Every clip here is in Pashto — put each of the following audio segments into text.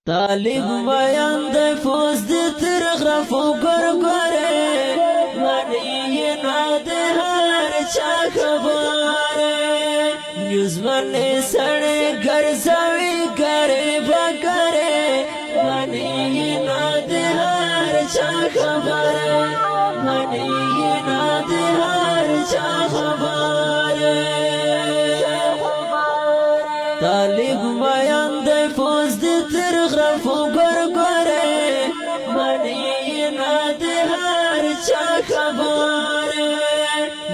طالب بیان د فوز د تر غرفو ګرګره منی نه د هر چا خبره نیوز باندې سړې ګرځوي ګره بګره منی نه د هر چا خبره منی نه د هر چا خبره طالب بیان د فوز د تر غرفو ګرګره منی نه د هر چا خبره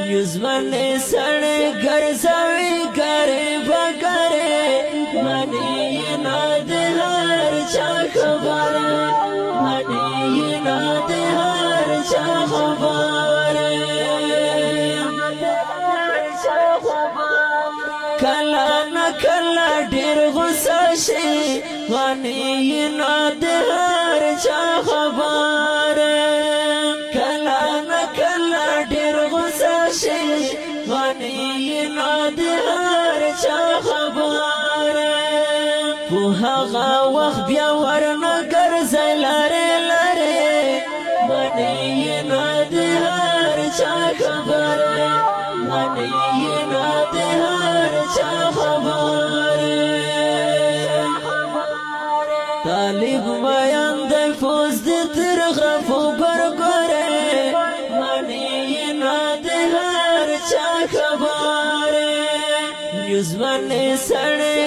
نیوز باندې سړې ګرځوي ګره بګره منی نه د هر چا خبره منی نه د هر چا خبره کلا نه کلا ډېر غوسه شي غني نه د هر چا خبره کلا نه کلا ډېر غوسه شي غني نه د هر چا خبره په هغه وخت بیا ورنه ګرځي لارې لارې غني نه د هر چا خبره غني نه د هر چا خبره طالب بیان د فوز د تر غرفو ګرګره منی نه د هر چا خبره نیوز باندې سړې